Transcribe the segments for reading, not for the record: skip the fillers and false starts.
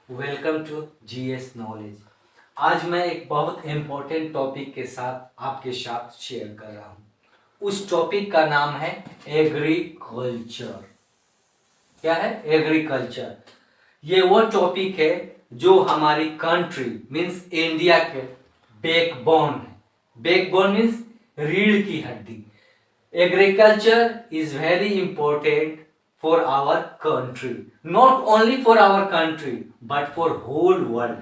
Welcome to GS knowledge. आज मैं एक बहुत इम्पोर्टेंट टॉपिक के साथ आपके साथ शेयर कर रहा हूँ। उस टॉपिक का नाम है एग्रीकल्चर। क्या है एग्रीकल्चर? ये वो टॉपिक है जो हमारी कंट्री मीन्स इंडिया के बैकबोन है। बैकबोन मीन्स रीढ़ की हड्डी। Agriculture is very important for our country, not only for our country but for whole world.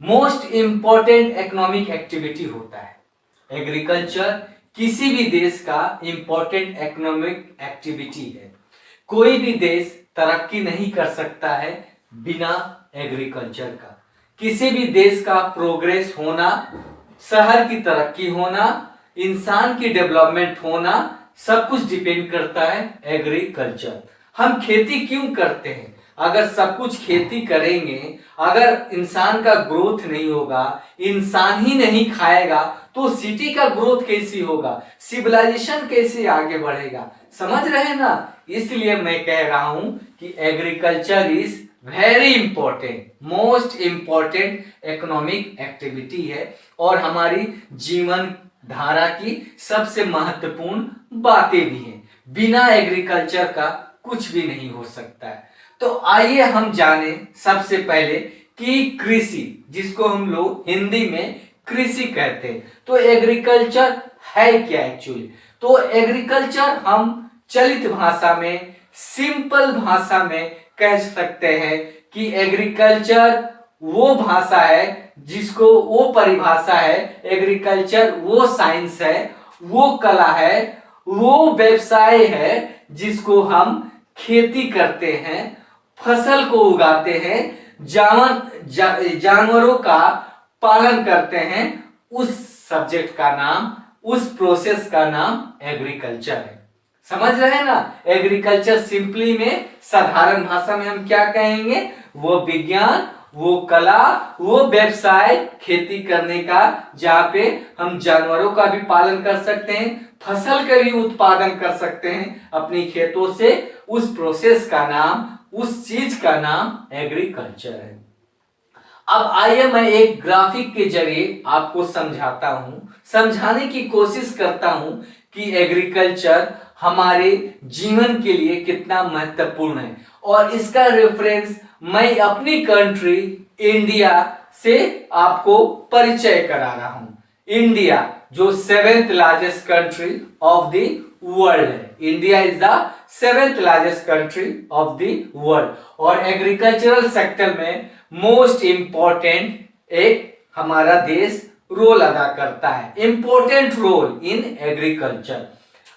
Most important economic activity होता है एग्रीकल्चर। किसी भी देश का इंपॉर्टेंट इकोनॉमिक एक्टिविटी है। कोई भी देश तरक्की नहीं कर सकता है बिना एग्रीकल्चर का। किसी भी देश का प्रोग्रेस होना, शहर की तरक्की होना, इंसान की डेवलपमेंट होना, सब कुछ डिपेंड करता है एग्रीकल्चर। हम खेती क्यों करते हैं? अगर सब कुछ खेती करेंगे, अगर इंसान का ग्रोथ नहीं होगा, इंसान ही नहीं खाएगा तो सिटी का ग्रोथ कैसे होगा, सिविलाइजेशन कैसे आगे बढ़ेगा? समझ रहे ना? इसलिए मैं कह रहा हूं कि agriculture is very important, most important economic activity है और हमारी जीवन धारा की सबसे महत्वपूर्ण बातें भी हैं। बिना एग्रीकल्चर का कुछ भी नहीं हो सकता है। तो आइए हम जाने सबसे पहले कि कृषि, जिसको हम लोग हिंदी में कृषि कहते हैं, तो एग्रीकल्चर है क्या एक्चुअली? तो एग्रीकल्चर हम चलित भाषा में, सिंपल भाषा में कह सकते हैं कि एग्रीकल्चर वो भाषा है जिसको, वो परिभाषा है, एग्रीकल्चर वो साइंस है, वो कला है, वो व्यवसाय है जिसको हम खेती करते हैं, फसल को उगाते हैं, जानवरों का पालन करते हैं। उस सब्जेक्ट का नाम, उस प्रोसेस का नाम एग्रीकल्चर है। समझ रहे हैं ना? एग्रीकल्चर सिंपली में, साधारण भाषा में हम क्या कहेंगे? वो विज्ञान, वो कला, वो व्यवसाय खेती करने का जहां पे हम जानवरों का भी पालन कर सकते हैं, फसल का भी उत्पादन कर सकते हैं अपनी खेतों से। उस प्रोसेस का नाम, उस चीज का नाम एग्रीकल्चर है। अब आइए मैं एक ग्राफिक के जरिए आपको समझाता हूं, समझाने की कोशिश करता हूं कि एग्रीकल्चर हमारे जीवन के लिए कितना महत्वपूर्ण है। और इसका रेफरेंस मैं अपनी कंट्री इंडिया से आपको परिचय करा रहा हूं। इंडिया जो 7th largest country of the world है। India is the 7th largest country of the world और एग्रीकल्चरल सेक्टर में मोस्ट इंपॉर्टेंट एक हमारा देश रोल अदा करता है, इंपॉर्टेंट रोल इन एग्रीकल्चर।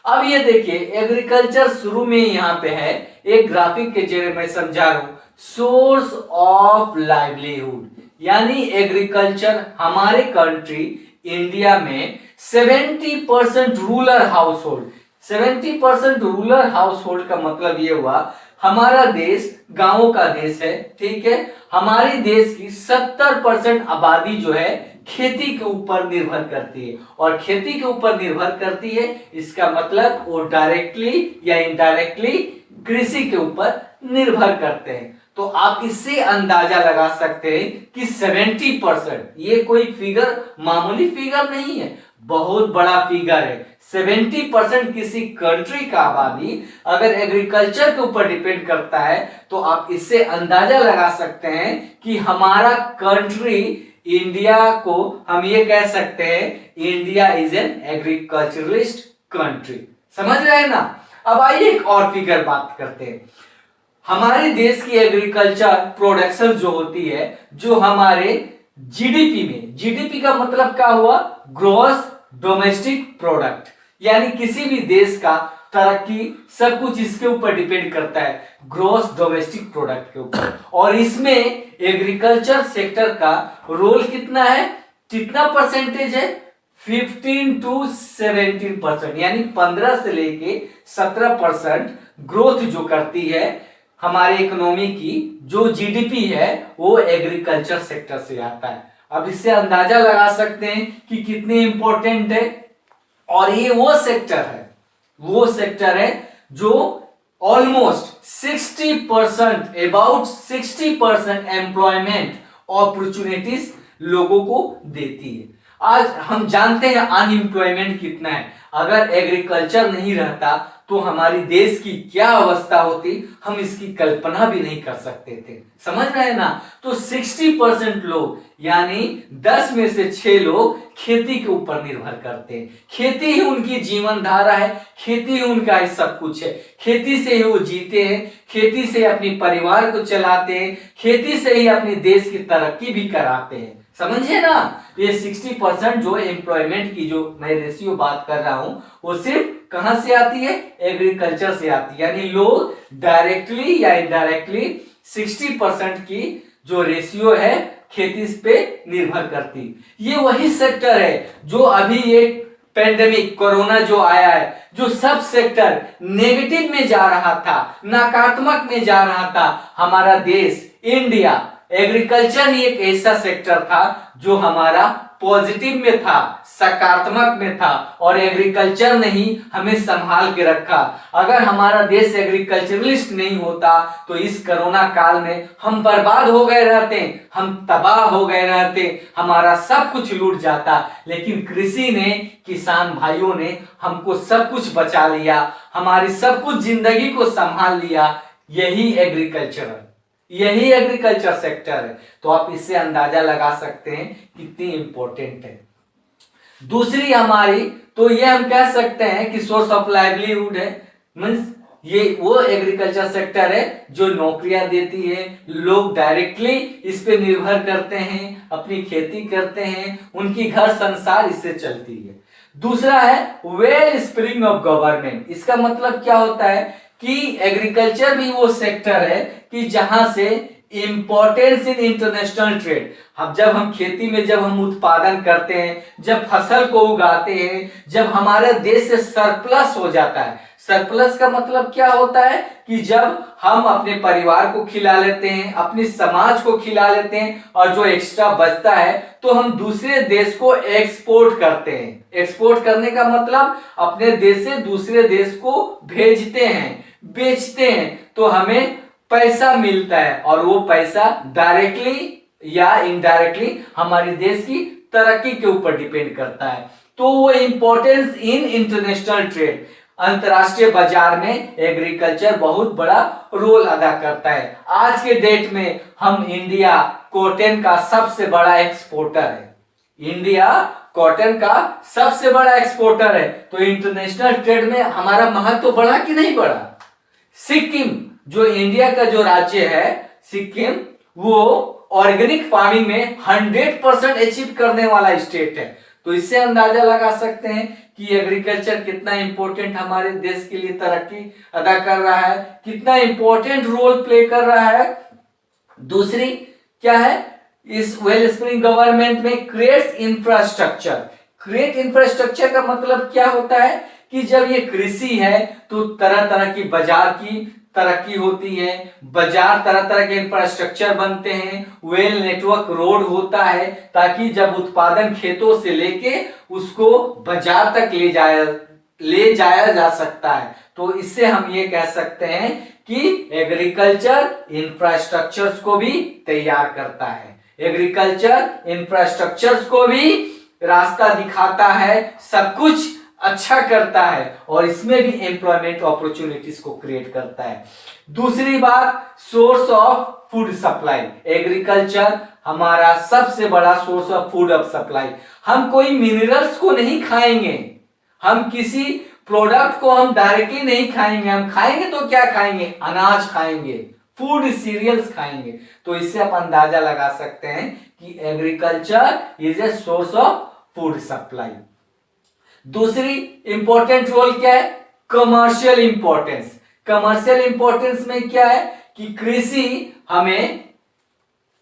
अब ये देखिए, एग्रीकल्चर शुरू में यहां पे है, एक ग्राफिक के जरिए मैं समझा रहा हूं। सोर्स ऑफ लाइवलीहुड, यानी एग्रीकल्चर हमारे कंट्री इंडिया में 70% रूरल हाउसहोल्ड, 70% रूरल हाउसहोल्ड का मतलब ये हुआ हमारा देश गांवों का देश है, ठीक है। हमारे देश की 70% आबादी जो है खेती के ऊपर निर्भर करती है और खेती के ऊपर निर्भर करती है, इसका मतलब वो डायरेक्टली या इनडायरेक्टली कृषि के ऊपर निर्भर करते हैं। तो आप इससे अंदाजा लगा सकते हैं कि 70%, ये कोई फिगर, मामूली फिगर नहीं है, बहुत बड़ा फिगर है। 70% किसी कंट्री का आबादी अगर एग्रीकल्चर के ऊपर डिपेंड करता है तो आप इससे अंदाजा लगा सकते हैं कि हमारा कंट्री इंडिया को हम ये कह सकते हैं, India is an agriculturalist country. समझ रहे हैं ना? अब आइए एक और फिगर बात करते हैं। हमारे देश की एग्रीकल्चर प्रोडक्शन जो होती है, जो हमारे जीडीपी में, जीडीपी का मतलब क्या हुआ? ग्रॉस डोमेस्टिक प्रोडक्ट, यानी किसी भी देश का तरक्की सब कुछ इसके ऊपर डिपेंड करता है, ग्रॉस डोमेस्टिक प्रोडक्ट के ऊपर। और इसमें एग्रीकल्चर सेक्टर का रोल कितना है, कितना परसेंटेज है? 15 to 17%, यानी 15 से लेके 17% ग्रोथ जो करती है हमारे इकोनॉमी की, जो जीडीपी है वो एग्रीकल्चर सेक्टर से आता है। अब इससे अंदाजा लगा सकते हैं कि कितने इंपॉर्टेंट है। और ये वो सेक्टर है जो ऑलमोस्ट 60%, अबाउट 60% एम्प्लॉयमेंट अपॉर्चुनिटीज लोगों को देती है। आज हम जानते हैं अनएम्प्लॉयमेंट कितना है। अगर एग्रीकल्चर नहीं रहता तो हमारी देश की क्या अवस्था होती, हम इसकी कल्पना भी नहीं कर सकते थे। समझ रहे हैं ना? तो 60% लोग यानी 10 में से 6 लोग खेती के ऊपर निर्भर करते हैं। खेती ही उनकी जीवन धारा है, खेती ही उनका ही सब कुछ है। खेती से ही वो जीते हैं, खेती से अपने परिवार को चलाते हैं, खेती से ही अपने देश की तरक्की भी कराते हैं। समझे ना? ये 60% जो एम्प्लॉयमेंट की जो मैं रेशियो बात कर रहा हूं वो सिर्फ कहां से आती है? एग्रीकल्चर से आती है। यानी लोग डायरेक्टली या इनडायरेक्टली 60% की जो रेशियो है खेती पे निर्भर करती। ये वही सेक्टर है जो अभी एक पेंडेमिक कोरोना जो आया है, जो सब सेक्टर नेगेटिव में जा रहा था, नकारात्मक में जा रहा था, हमारा देश इंडिया एग्रीकल्चर ही एक ऐसा सेक्टर था जो हमारा पॉजिटिव में था, सकारात्मक में था, और एग्रीकल्चर ने ही हमें संभाल के रखा। अगर हमारा देश एग्रीकल्चरलिस्ट नहीं होता तो इस कोरोना काल में हम बर्बाद हो गए रहते, हम तबाह हो गए रहते, हमारा सब कुछ लूट जाता। लेकिन कृषि ने, किसान भाइयों ने हमको सब कुछ बचा लिया, हमारी सब कुछ जिंदगी को संभाल लिया। यही एग्रीकल्चर सेक्टर है। तो आप इससे अंदाजा लगा सकते हैं कितनी इंपॉर्टेंट है। दूसरी हमारी तो ये हम कह सकते हैं कि सोर्स ऑफ लाइवलीहुड है। मींस ये वो एग्रीकल्चर सेक्टर है जो नौकरियां देती है, लोग डायरेक्टली इस पे निर्भर करते हैं, अपनी खेती करते हैं, उनकी घर संसार इससे चलती है। दूसरा है वेल स्प्रिंग ऑफ गवर्नमेंट। इसका मतलब क्या होता है कि एग्रीकल्चर भी वो सेक्टर है कि जहां से इंपॉर्टेंस इन इंटरनेशनल ट्रेड। अब जब हम खेती में जब हम उत्पादन करते हैं, जब फसल को उगाते हैं, जब हमारे देश से सरप्लस हो जाता है। सरप्लस का मतलब क्या होता है कि जब हम अपने परिवार को खिला लेते हैं, अपने समाज को खिला लेते हैं, और जो एक्स्ट्रा बचता है तो हम दूसरे देश को एक्सपोर्ट करते हैं। एक्सपोर्ट करने का मतलब अपने देश से दूसरे देश को भेजते हैं, बेचते हैं, तो हमें पैसा मिलता है, और वो पैसा डायरेक्टली या इनडायरेक्टली हमारे देश की तरक्की के ऊपर डिपेंड करता है। तो वो इंपॉर्टेंस इन इंटरनेशनल ट्रेड, अंतरराष्ट्रीय बाजार में एग्रीकल्चर बहुत बड़ा रोल अदा करता है। आज के डेट में हम इंडिया कॉटन का सबसे बड़ा एक्सपोर्टर है। इंडिया कॉटन का सबसे बड़ा एक्सपोर्टर है। तो इंटरनेशनल ट्रेड में हमारा महत्व बढ़ा कि नहीं बढ़ा? सिक्किम जो इंडिया का जो राज्य है, सिक्किम, वो ऑर्गेनिक फार्मिंग में 100% अचीव करने वाला स्टेट है। तो इससे अंदाजा लगा सकते हैं कि एग्रीकल्चर कितना इंपॉर्टेंट हमारे देश के लिए तरक्की अदा कर रहा है, कितना इंपॉर्टेंट रोल प्ले कर रहा है। दूसरी क्या है? इस वेल स्प्रिंग गवर्नमेंट में क्रिएट्स इंफ्रास्ट्रक्चर। क्रिएट इंफ्रास्ट्रक्चर का मतलब क्या होता है कि जब ये कृषि है तो तरह तरह की बाजार की तरक्की होती है, बाजार तरह तरह के इंफ्रास्ट्रक्चर बनते हैं, वेल नेटवर्क रोड होता है, ताकि जब उत्पादन खेतों से लेके उसको बाजार तक ले जाया जा सकता है। तो इससे हम ये कह सकते हैं कि एग्रीकल्चर इंफ्रास्ट्रक्चर्स को भी तैयार करता है, एग्रीकल्चर इंफ्रास्ट्रक्चर्स को भी रास्ता दिखाता है, सब कुछ अच्छा करता है, और इसमें भी एम्प्लॉयमेंट अपॉर्चुनिटीज को क्रिएट करता है। दूसरी बात, source of food supply. Agriculture हमारा सबसे बड़ा source of food of supply. हम कोई मिनरल्स को नहीं खाएंगे, हम किसी प्रोडक्ट को हम डायरेक्टली नहीं खाएंगे। हम खाएंगे तो क्या खाएंगे? अनाज खाएंगे, फूड सीरियल्स खाएंगे। तो इससे आप अंदाजा लगा सकते हैं कि agriculture is a source of food supply. दूसरी इंपॉर्टेंट रोल क्या है? Commercial importance. कमर्शियल इंपॉर्टेंस में क्या है कि कृषि हमें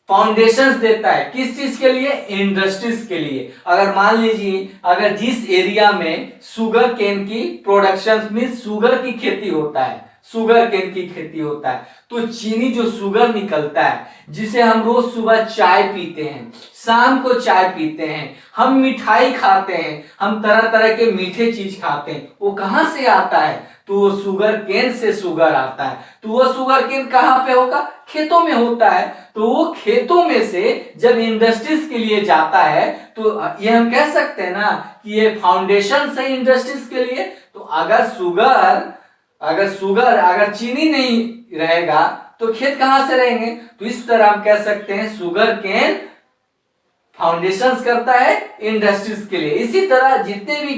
फाउंडेशंस देता है। किस चीज के लिए? इंडस्ट्रीज के लिए। अगर मान लीजिए अगर जिस एरिया में शुगर केन की प्रोडक्शन मीन शुगर की खेती होता है, शुगर केन की खेती होता है। तो चीनी जो शुगर निकलता है, जिसे हम रोज सुबह चाय पीते हैं, शाम को चाय पीते हैं, हम मिठाई खाते हैं, हम तरह तरह के मीठे चीज खाते हैं, वो कहां से आता है? तो वो शुगर केन से शुगर आता है। तो वो शुगर केन कहाँ पे होगा? खेतों में होता है। तो वो खेतों में से जब इंडस्ट्रीज के लिए जाता है, तो ये हम कह सकते हैं ना कि ये फाउंडेशन है इंडस्ट्रीज के लिए। तो अगर चीनी नहीं रहेगा तो खेत कहां से रहेंगे? तो इस तरह हम कह सकते हैं शुगर केन फाउंडेशंस करता है इंडस्ट्रीज के लिए। इसी तरह जितने भी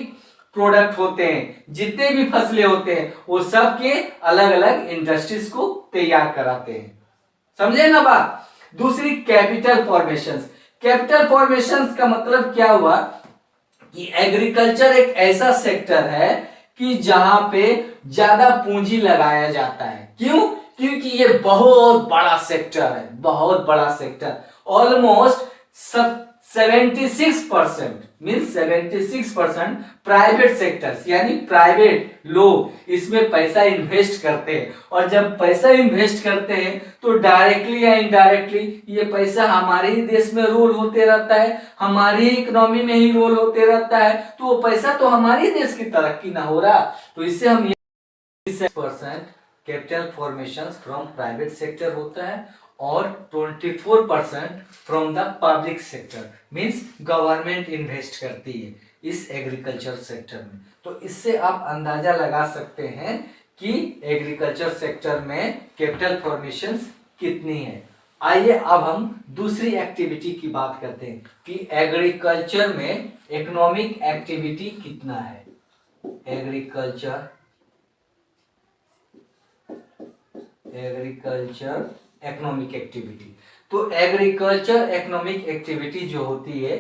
प्रोडक्ट होते हैं, जितने भी फसलें होते हैं, वो सब के अलग अलग इंडस्ट्रीज को तैयार कराते हैं। समझे ना बात? दूसरी कैपिटल फॉर्मेशंस। कैपिटल फॉर्मेशंस का मतलब क्या हुआ कि एग्रीकल्चर एक ऐसा सेक्टर है कि जहां पे ज्यादा पूंजी लगाया जाता है। क्यों? क्योंकि ये बहुत बड़ा सेक्टर है, बहुत बड़ा sector. Almost 76% means 76% private sectors यानी प्राइवेट लोग इसमें पैसा इन्वेस्ट करते हैं। और जब पैसा इन्वेस्ट करते हैं तो डायरेक्टली या इनडायरेक्टली ये पैसा हमारे ही देश में रोल होते रहता है, हमारी इकोनॉमी में ही रोल होते रहता है। तो वो पैसा तो हमारे देश की तरक्की ना हो रहा। तो इससे हम 6% capital formation from private sector होता है और 24% from the public sector means government invest करती है इस एग्रीकल्चर सेक्टर में। तो इससे आप अंदाजा लगा सकते हैं कि एग्रीकल्चर सेक्टर में कैपिटल फॉर्मेशंस कितनी है। आइए अब हम दूसरी एक्टिविटी की बात करते हैं कि एग्रीकल्चर में इकोनॉमिक एक्टिविटी कितना है। Agriculture economic activity. तो एग्रीकल्चर इकोनॉमिक एक्टिविटी जो होती है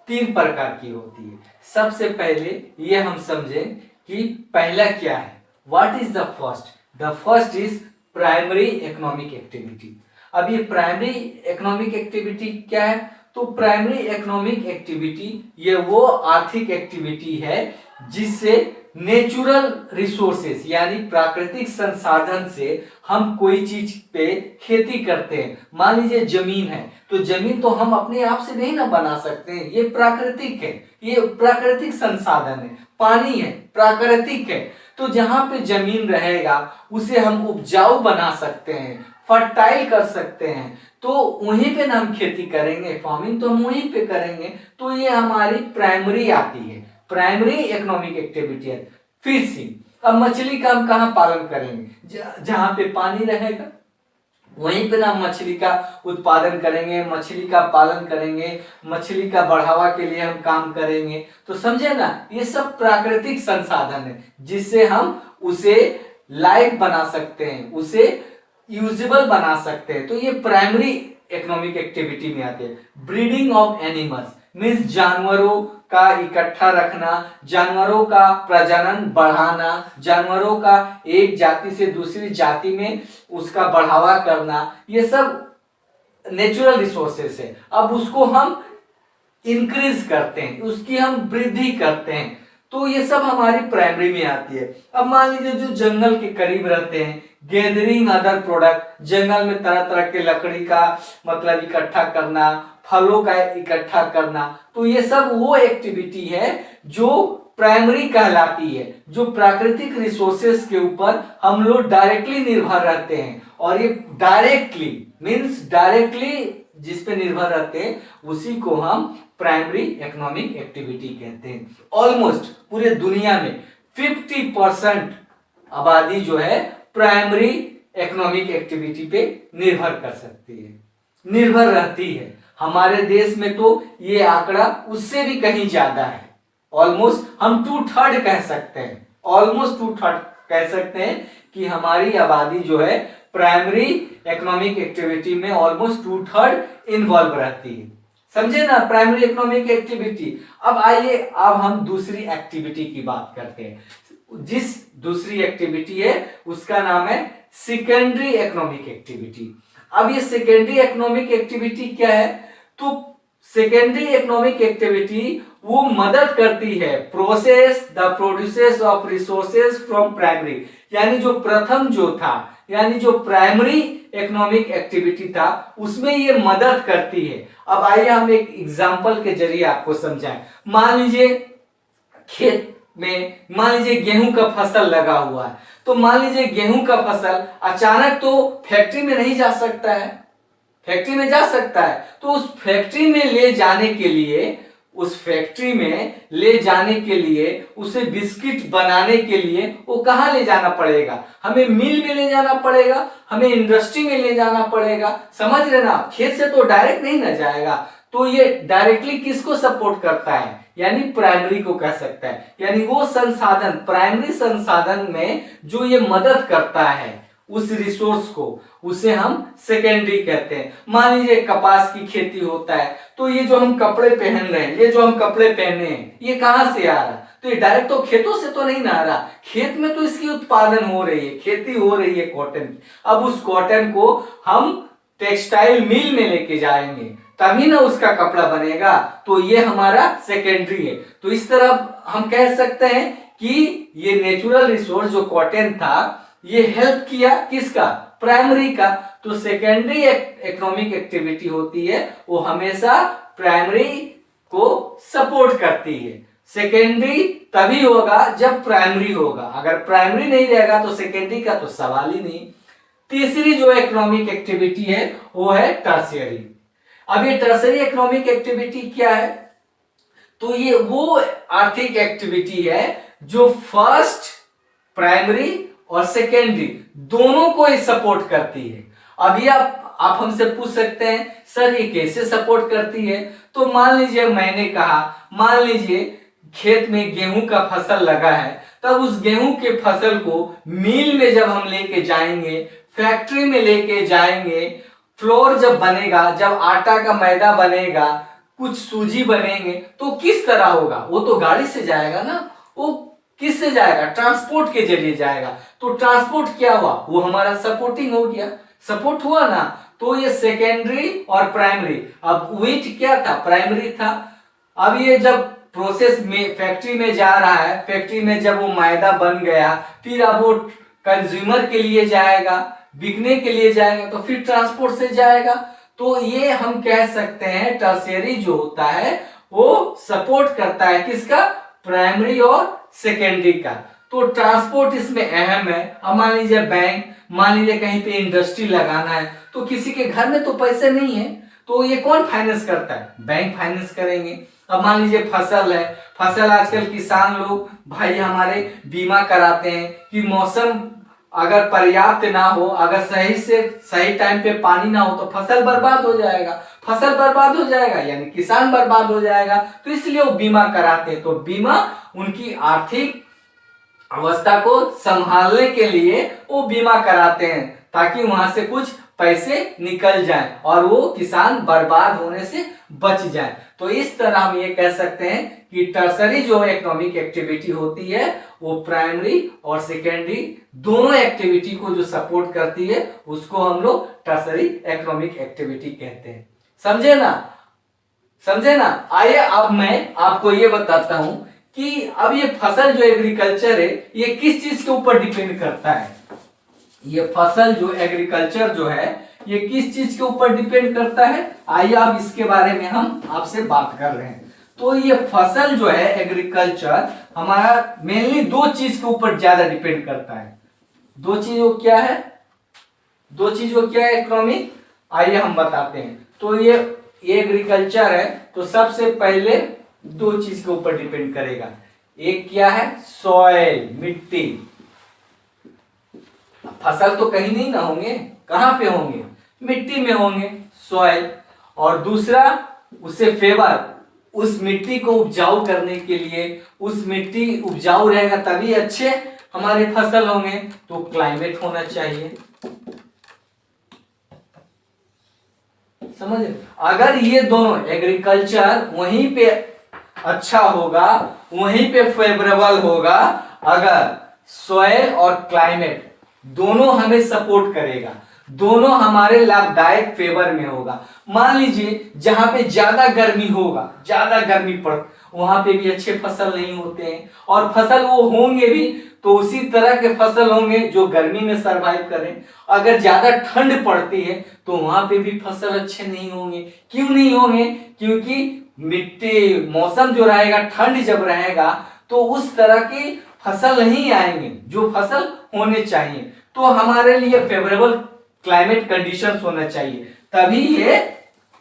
3 प्रकार की होती है। सबसे पहले ये हम समझें कि पहला क्या है। What is the first? The first is primary economic activity. अब ये प्राइमरी इकोनॉमिक एक्टिविटी क्या है? तो प्राइमरी इकोनॉमिक एक्टिविटी ये वो आर्थिक एक्टिविटी है जिससे नेचुरल रिसोर्सेस यानी प्राकृतिक संसाधन से हम कोई चीज पे खेती करते हैं। मान लीजिए जमीन है, तो जमीन तो हम अपने आप से नहीं ना बना सकते हैं, ये प्राकृतिक है, ये प्राकृतिक संसाधन है। पानी है, प्राकृतिक है। तो जहां पे जमीन रहेगा उसे हम उपजाऊ बना सकते हैं, फर्टाइल कर सकते हैं। तो वहीं पे ना हम खेती करेंगे, फार्मिंग तो हम वहीं पे करेंगे। तो ये हमारी प्राइमरी आती है, प्राइमरी इकोनॉमिक एक्टिविटी है। फिशिंग, अब मछली का हम कहाँ पालन करेंगे? जहां पे पानी रहेगा वहीं पे ना मछली का उत्पादन करेंगे, मछली का पालन करेंगे, मछली का बढ़ावा के लिए हम काम करेंगे। तो समझे ना, ये सब प्राकृतिक संसाधन है जिससे हम उसे लायक बना सकते हैं, उसे यूजेबल बना सकते हैं। तो ये प्राइमरी इकोनॉमिक एक्टिविटी में आते हैं। ब्रीडिंग ऑफ एनिमल्स मीन्स जानवरों का इकट्ठा रखना, जानवरों का प्रजनन बढ़ाना, जानवरों का एक जाति से दूसरी जाति में उसका बढ़ावा करना, ये सब नेचुरल रिसोर्सेस है। अब उसको हम इंक्रीज करते हैं, उसकी हम वृद्धि करते हैं। तो ये सब हमारी प्राइमरी में आती है। अब मान लीजिए जो जंगल के करीब रहते हैं, गैदरिंग अदर प्रोडक्ट, जंगल में तरह तरह के लकड़ी का मतलब इकट्ठा करना, फलों का इकट्ठा करना, तो ये सब वो एक्टिविटी है जो प्राइमरी कहलाती है, जो प्राकृतिक रिसोर्सेस के ऊपर हम लोग डायरेक्टली निर्भर रहते हैं। और ये डायरेक्टली मींस डायरेक्टली जिस पे निर्भर रहते हैं उसी को हम प्राइमरी इकोनॉमिक एक्टिविटी कहते हैं। ऑलमोस्ट पूरे दुनिया में 50% आबादी जो है प्राइमरी इकोनॉमिक एक्टिविटी पे निर्भर कर सकती है, निर्भर रहती है। हमारे देश में तो ये आंकड़ा उससे भी कहीं ज्यादा है। ऑलमोस्ट हम 2/3 कह सकते हैं, ऑलमोस्ट 2/3 कह सकते हैं कि हमारी आबादी जो है प्राइमरी इकोनॉमिक एक्टिविटी में ऑलमोस्ट 2/3 इन्वॉल्व रहती है। समझे ना प्राइमरी इकोनॉमिक एक्टिविटी। अब आइए अब हम दूसरी एक्टिविटी की बात करते हैं। जिस दूसरी एक्टिविटी है उसका नाम है सेकेंडरी इकोनॉमिक एक्टिविटी। अब ये सेकेंडरी इकोनॉमिक एक्टिविटी क्या है? तो सेकेंडरी इकोनॉमिक एक्टिविटी वो मदद करती है process the produces of resources from primary, यानी जो प्रथम जो था, यानी जो प्राइमरी इकोनॉमिक एक्टिविटी था उसमें ये मदद करती है। अब आइए हम एक एग्जांपल के जरिए आपको समझाएं। मान लीजिए खेत में, मान लीजिए गेहूं का फसल लगा हुआ है, तो मान लीजिए गेहूं का फसल अचानक तो फैक्ट्री में नहीं जा सकता है, फैक्ट्री में जा सकता है, तो उस फैक्ट्री में ले जाने के लिए, उस फैक्ट्री में ले जाने के लिए, उसे बिस्किट बनाने के लिए वो कहाँ ले जाना पड़ेगा? हमें मिल में ले जाना पड़ेगा, हमें इंडस्ट्री में ले जाना पड़ेगा। समझ रहे ना? खेत से तो डायरेक्ट नहीं ना जाएगा। तो ये डायरेक्टली किसको सपोर्ट करता है? यानी प्राइमरी को कह सकता है, यानी वो संसाधन, प्राइमरी संसाधन में जो ये मदद करता है उस रिसोर्स को, उसे हम सेकेंडरी कहते हैं। मान लीजिए कपास की खेती होता है, तो ये जो हम कपड़े पहन रहे हैं, ये जो हम कपड़े पहने हैं, ये कहां से आ रहा? तो ये डायरेक्ट तो खेतों से तो नहीं ना आ रहा, खेत में तो इसकी उत्पादन हो रही है, खेती हो रही है कॉटन की। अब उस कॉटन को हम टेक्सटाइल मिल में लेके जाएंगे, तभी ना उसका कपड़ा बनेगा। तो ये हमारा सेकेंडरी है। तो इस तरह हम कह सकते हैं कि ये नेचुरल रिसोर्स जो कॉटन था, ये हेल्प किया किसका? प्राइमरी का। तो सेकेंडरी इकोनॉमिक एक्टिविटी होती है वो हमेशा प्राइमरी को सपोर्ट करती है। सेकेंडरी तभी होगा जब प्राइमरी होगा, अगर प्राइमरी नहीं रहेगा तो सेकेंडरी का तो सवाल ही नहीं। तीसरी जो इकोनॉमिक एक्टिविटी है वो है टर्शियरी। अब ये टर्शियरी इकोनॉमिक एक्टिविटी क्या है? तो ये वो आर्थिक एक्टिविटी है जो फर्स्ट, प्राइमरी और सेकेंडरी दोनों को ही सपोर्ट करती है। अभी आप हमसे पूछ सकते हैं सर ये कैसे सपोर्ट करती है? तो मान लीजिए मैंने कहा, मान लीजिए खेत में गेहूं का फसल लगा है, तब उस गेहूं के फसल को मिल में जब हम लेके जाएंगे, फैक्ट्री में लेके जाएंगे, फ्लोर जब बनेगा, जब आटा का मैदा बनेगा, कुछ सूजी बनेंगे, तो किस तरह होगा? वो तो गाड़ी से जाएगा ना, वो किससे जाएगा? ट्रांसपोर्ट के जरिए जाएगा। तो ट्रांसपोर्ट क्या हुआ? वो हमारा सपोर्टिंग हो गया, सपोर्ट हुआ ना। तो ये सेकेंडरी और प्राइमरी। अब व्हीट क्या था? प्राइमरी था। अब ये जब प्रोसेस में फैक्ट्री में जा रहा है, फैक्ट्री में जब वो मैदा बन गया, फिर अब वो कंज्यूमर के लिए जाएगा, बिकने के लिए जाएगा, तो फिर ट्रांसपोर्ट से जाएगा। तो ये हम कह सकते हैं टर्शियरी जो होता है वो सपोर्ट करता है किसका? प्राइमरी और सेकेंडरी का। तो ट्रांसपोर्ट इसमें अहम है। अब मान लीजिए बैंक, मान लीजिए कहीं पे इंडस्ट्री लगाना है, तो किसी के घर में तो पैसे नहीं है, तो ये कौन फाइनेंस करता है? बैंक फाइनेंस करेंगे। अब मान लीजिए फसल है, फसल आजकल किसान लोग भाई हमारे बीमा कराते हैं कि मौसम अगर पर्याप्त ना हो, अगर सही से सही टाइम पे पानी ना हो तो फसल बर्बाद हो जाएगा, फसल बर्बाद हो जाएगा यानी किसान बर्बाद हो जाएगा। तो इसलिए वो बीमा कराते हैं। तो बीमा उनकी आर्थिक अवस्था को संभालने के लिए वो बीमा कराते हैं ताकि वहां से कुछ पैसे निकल जाएं और वो किसान बर्बाद होने से बच जाए। तो इस तरह हम ये कह सकते हैं कि टर्सरी जो इकोनॉमिक एक्टिविटी होती है वो प्राइमरी और सेकेंडरी दोनों एक्टिविटी को जो सपोर्ट करती है उसको हम लोग टर्सरी इकोनॉमिक एक्टिविटी कहते हैं। समझे ना? समझे ना? आइए अब मैं आपको ये बताता हूं कि अब ये फसल जो एग्रीकल्चर है ये किस चीज के ऊपर डिपेंड करता है। ये फसल जो एग्रीकल्चर जो है ये किस चीज के ऊपर डिपेंड करता है, आइए अब इसके बारे में हम आपसे बात कर रहे हैं। तो ये फसल जो है एग्रीकल्चर हमारा मेनली दो चीज के ऊपर ज्यादा डिपेंड करता है। दो चीजों क्या है? दो चीजों क्या है इकोनॉमिक? आइए हम बताते हैं। तो ये एग्रीकल्चर है तो सबसे पहले दो चीज के ऊपर डिपेंड करेगा। एक क्या है? सॉइल, मिट्टी। फसल तो कहीं नहीं ना होंगे, कहां पे होंगे? मिट्टी में होंगे, सॉइल। और दूसरा उसे फेवर, उस मिट्टी को उपजाऊ करने के लिए, उस मिट्टी उपजाऊ रहेगा तभी अच्छे हमारे फसल होंगे, तो क्लाइमेट होना चाहिए। समझ? अगर ये दोनों एग्रीकल्चर वहीं पे अच्छा होगा, वहीं पे फेवरेबल होगा, अगर सॉइल और क्लाइमेट दोनों हमें सपोर्ट करेगा, दोनों हमारे लाभदायक फेवर में होगा। मान लीजिए जहां पे ज्यादा गर्मी होगा, ज्यादा गर्मी पड़ वहां पे भी अच्छे फसल नहीं होते हैं, और फसल वो होंगे भी तो उसी तरह के फसल होंगे जो गर्मी में सरवाइव करें। अगर ज्यादा ठंड पड़ती है तो वहां पे भी फसल अच्छे नहीं होंगे। क्यों नहीं होंगे? क्योंकि मिट्टी मौसम जो रहेगा, ठंड जब रहेगा तो उस तरह की फसल नहीं आएंगे जो फसल होने चाहिए। तो हमारे लिए फेवरेबल क्लाइमेट कंडीशंस होना चाहिए, तभी ये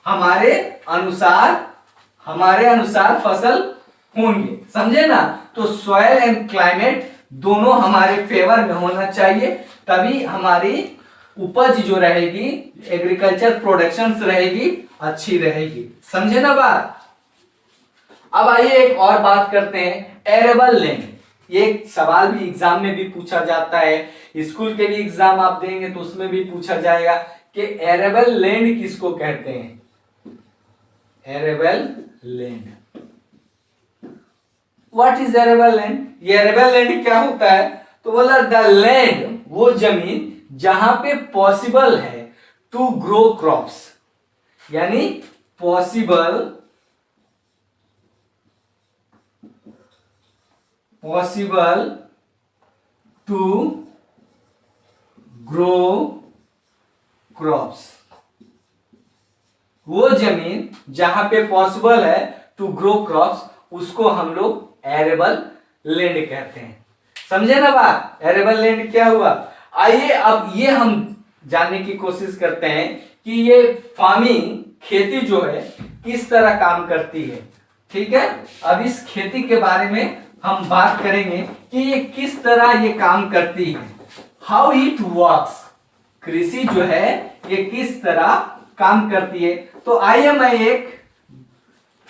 हमारे अनुसार फसल होंगे। समझे ना? तो सॉइल एंड क्लाइमेट दोनों हमारे फेवर में होना चाहिए, तभी हमारी उपज जो रहेगी, एग्रीकल्चर प्रोडक्शंस रहेगी, अच्छी रहेगी। समझे ना बात? अब आइए एक और बात करते हैं, एरेबल लैंड। ये सवाल भी एग्जाम में भी पूछा जाता है, स्कूल के भी एग्जाम आप देंगे तो उसमें भी पूछा जाएगा कि एरेबल लैंड किसको कहते हैं। Arable land, what is arable land? ये एरेबल लैंड क्या होता है? तो बोला द लैंड, वो जमीन जहां पे पॉसिबल है टू ग्रो क्रॉप्स, यानी पॉसिबल टू ग्रो क्रॉप्स, वो जमीन जहां पे पॉसिबल है टू ग्रो क्रॉप्स, उसको हम लोग एरेबल लैंड कहते हैं। समझे ना बात? एरेबल लैंड क्या हुआ? आइए अब ये हम जानने की कोशिश करते हैं कि ये फार्मिंग, खेती जो है किस तरह काम करती है। ठीक है, अब इस खेती के बारे में हम बात करेंगे कि ये किस तरह ये काम करती है, हाउ इट वर्क्स। कृषि जो है ये किस तरह काम करती है। तो आइए मैं एक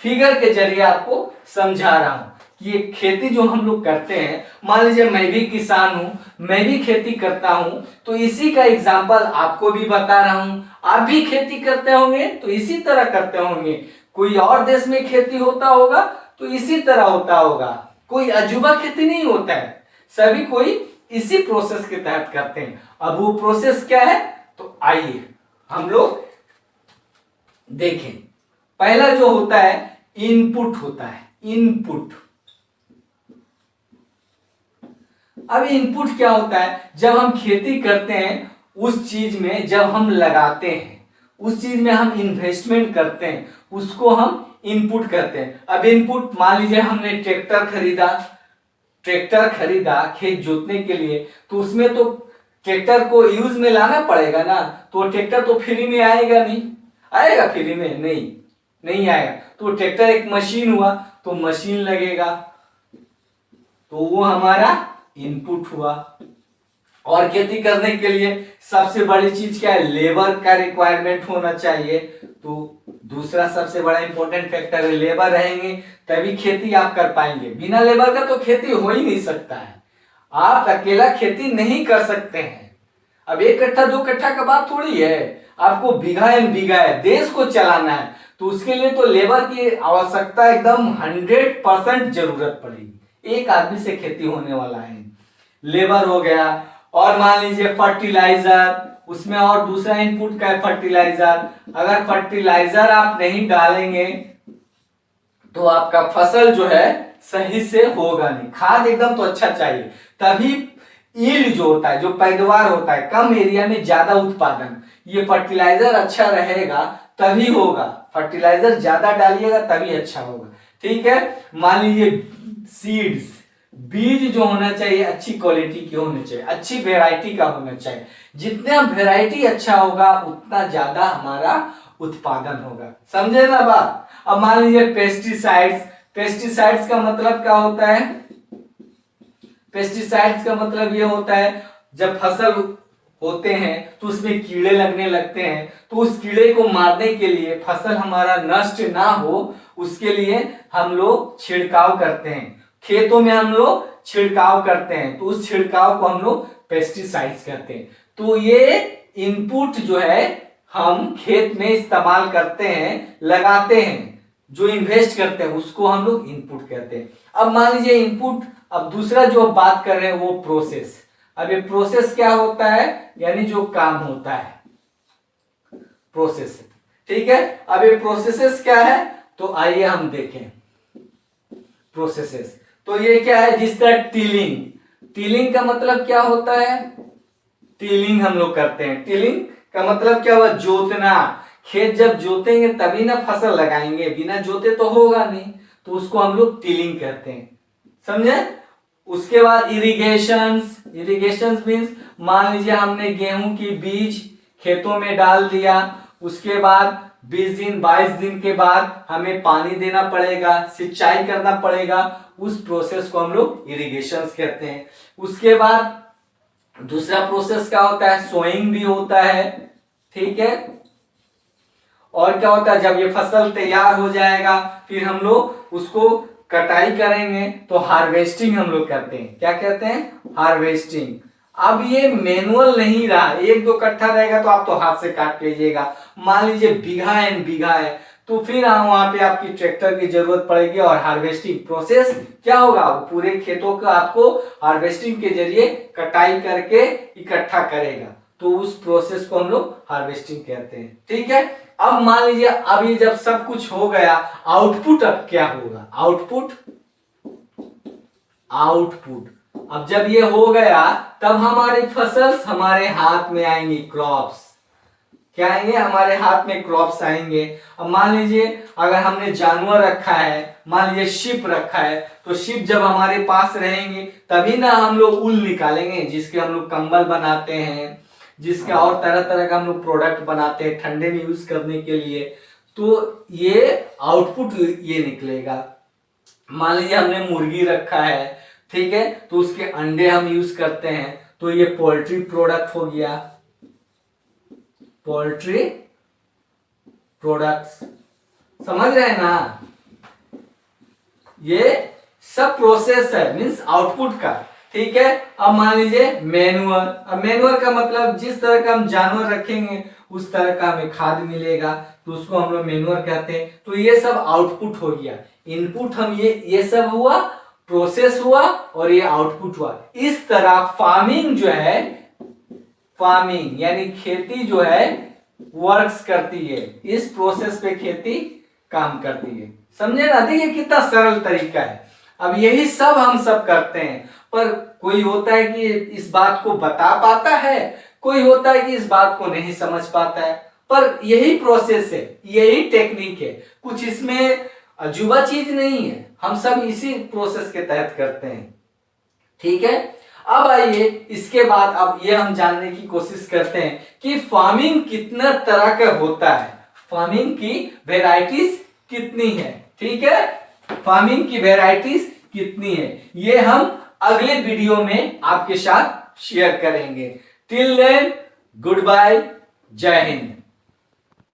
फिगर के जरिए आपको समझा रहा हूं कि ये खेती जो हम लोग करते हैं, मान लीजिए मैं भी किसान हूं, मैं भी खेती करता हूं, तो इसी का एग्जाम्पल आपको भी बता रहा हूं। आप भी खेती करते होंगे तो इसी तरह करते होंगे, कोई और देश में खेती होता होगा तो इसी तरह होता होगा, कोई अजूबा खेती नहीं होता है, सभी कोई इसी प्रोसेस के तहत करते हैं। अब वो प्रोसेस क्या है? तो आइए हम लोग देखें। पहला जो होता है इनपुट होता है, इनपुट। अब इनपुट क्या होता है? जब हम खेती करते हैं, उस चीज में जब हम लगाते हैं, उस चीज में हम इन्वेस्टमेंट करते हैं, उसको हम इनपुट करते हैं। अब इनपुट मान लीजिए हमने ट्रैक्टर खरीदा खेत जोतने के लिए, तो उसमें तो ट्रैक्टर को यूज में लाना पड़ेगा ना, तो ट्रैक्टर तो फ्री में आएगा नहीं, आएगा फ्री में? नहीं आएगा। तो ट्रैक्टर एक मशीन हुआ, तो मशीन लगेगा, तो वो हमारा इनपुट हुआ। और खेती करने के लिए सबसे बड़ी चीज क्या है? लेबर का रिक्वायरमेंट होना चाहिए। तो दूसरा सबसे बड़ा इंपॉर्टेंट फैक्टर है, लेबर रहेंगे तभी खेती आप कर पाएंगे, बिना लेबर का तो खेती हो ही नहीं सकता है। आप अकेला खेती नहीं कर सकते हैं। अब 1 कट्ठा 2 कट्ठा का बात थोड़ी है, आपको बीघा एंड बीघा है, देश को चलाना है, तो उसके लिए तो लेबर की आवश्यकता एकदम 100% जरूरत पड़ेगी। एक आदमी से खेती होने वाला है, लेबर हो गया। और मान लीजिए फर्टिलाइजर, उसमें और दूसरा इनपुट का है फर्टिलाइजर। अगर फर्टिलाइजर आप नहीं डालेंगे तो आपका फसल जो है सही से होगा नहीं। खाद एकदम तो अच्छा चाहिए, तभी यील्ड जो होता है, जो पैदावार होता है, कम एरिया में ज्यादा उत्पादन, ये फर्टिलाइजर अच्छा रहेगा तभी होगा। फर्टिलाइजर ज्यादा डालिएगा तभी अच्छा होगा। ठीक है, मान लीजिए सीड्स, बीज जो होना चाहिए अच्छी क्वालिटी के होने चाहिए, अच्छी वेराइटी का होना चाहिए। जितना वेराइटी अच्छा होगा उतना ज्यादा हमारा उत्पादन होगा। समझे ना बात? अब मान लीजिए पेस्टिसाइड्स, पेस्टिसाइड्स का मतलब क्या होता है? पेस्टिसाइड्स का मतलब ये होता है जब फसल होते हैं तो उसमें कीड़े लगने लगते हैं, तो उस कीड़े को मारने के लिए, फसल हमारा नष्ट ना हो उसके लिए हम लोग छिड़काव करते हैं, खेतों में हम लोग छिड़काव करते हैं, तो उस छिड़काव को हम लोग पेस्टिसाइड्स कहते हैं। तो ये इनपुट जो है हम खेत में इस्तेमाल करते हैं, लगाते हैं, जो इन्वेस्ट करते हैं उसको हम लोग इनपुट कहते हैं। अब मान लीजिए इनपुट, अब दूसरा जो बात कर रहे हैं वो प्रोसेस। अब ये प्रोसेस क्या होता है? यानी जो काम होता है, प्रोसेस। ठीक है, अब ये प्रोसेसेस क्या है? तो आइए हम देखें। प्रोसेसेस। तो ये क्या है, जिस तरह टिलिंग, टिलिंग का मतलब क्या होता है, टिलिंग हम लोग करते हैं। टिलिंग का मतलब क्या हुआ, जोतना। खेत जब जोतेंगे तभी ना फसल लगाएंगे, बिना जोते तो होगा नहीं, तो उसको हम लोग टिलिंग कहते हैं, समझे। उसके बाद इरिगेशंस, इरिगेशंस मीन्स मान लीजिए हमने गेहूं की बीज खेतों में डाल दिया, उसके बाद 20 दिन 22 दिन के बाद हमें पानी देना पड़ेगा, सिंचाई करना पड़ेगा, उस प्रोसेस को हम लोग इरिगेशंस कहते हैं। उसके बाद दूसरा प्रोसेस क्या होता है, सोइंग भी होता है, ठीक है। और क्या होता है, जब ये फसल तैयार हो जाएगा फिर हम लोग उसको कटाई करेंगे, तो हार्वेस्टिंग हम लोग करते हैं। क्या कहते हैं, हार्वेस्टिंग। अब ये मैनुअल नहीं रहा, एक दो कट्ठा रहेगा तो आप तो हाथ से काट लीजिएगा। मान लीजिए बीघा एंड बीघा है, तो फिर वहां पे आपकी ट्रैक्टर की जरूरत पड़ेगी, और हार्वेस्टिंग प्रोसेस क्या होगा, पूरे खेतों का आपको हार्वेस्टिंग के जरिए कटाई करके इकट्ठा करेगा, तो उस प्रोसेस को हम लोग हार्वेस्टिंग कहते हैं, ठीक है। अब मान लीजिए अभी जब सब कुछ हो गया, आउटपुट अब क्या होगा, आउटपुट, आउटपुट। अब जब ये हो गया तब हमारी फसल हमारे हाथ में आएंगी, क्रॉप्स। क्या आएंगे, हमारे हाथ में क्रॉप्स आएंगे। अब मान लीजिए अगर हमने जानवर रखा है, मान लीजिए शिप रखा है, तो शिप जब हमारे पास रहेंगे तभी ना हम लोग ऊल निकालेंगे, जिसके हम लोग कंबल बनाते हैं, जिसके और तरह तरह का हम लोग प्रोडक्ट बनाते हैं ठंडे में यूज करने के लिए। तो ये आउटपुट ये निकलेगा। मान लीजिए हमने मुर्गी रखा है, ठीक है, तो उसके अंडे हम यूज करते हैं, तो ये पोल्ट्री प्रोडक्ट हो गया, पोल्ट्री प्रोडक्ट्स। समझ रहे हैं ना, ये सब प्रोसेस है, मींस आउटपुट का, ठीक है। अब मान लीजिए मैन्युअर, अब मैन्युअर का मतलब जिस तरह का हम जानवर रखेंगे उस तरह का हमें खाद मिलेगा, तो उसको हम लोग मैन्युअर कहते हैं। तो ये सब आउटपुट हो गया, इनपुट हम ये सब हुआ, प्रोसेस हुआ, और ये आउटपुट हुआ। इस तरह फार्मिंग जो है, फार्मिंग यानी खेती जो है वर्क्स करती है, इस प्रोसेस पे खेती काम करती है, समझे ना। देखिए कितना सरल तरीका है। अब यही सब हम सब करते हैं, पर कोई होता है कि इस बात को बता पाता है, कोई होता है कि इस बात को नहीं समझ पाता है, पर यही प्रोसेस है, यही टेक्निक है, कुछ इसमें अजूबा चीज नहीं है, हम सब इसी प्रोसेस के तहत करते हैं, ठीक है। अब आइए इसके बाद अब ये हम जानने की कोशिश करते हैं कि फार्मिंग कितना तरह का होता है, फार्मिंग की वेराइटीज कितनी है, ठीक है। फार्मिंग की वेराइटीज कितनी है, ये हम अगले वीडियो में आपके साथ शेयर करेंगे। टिल देन गुड बाय, जय हिंद।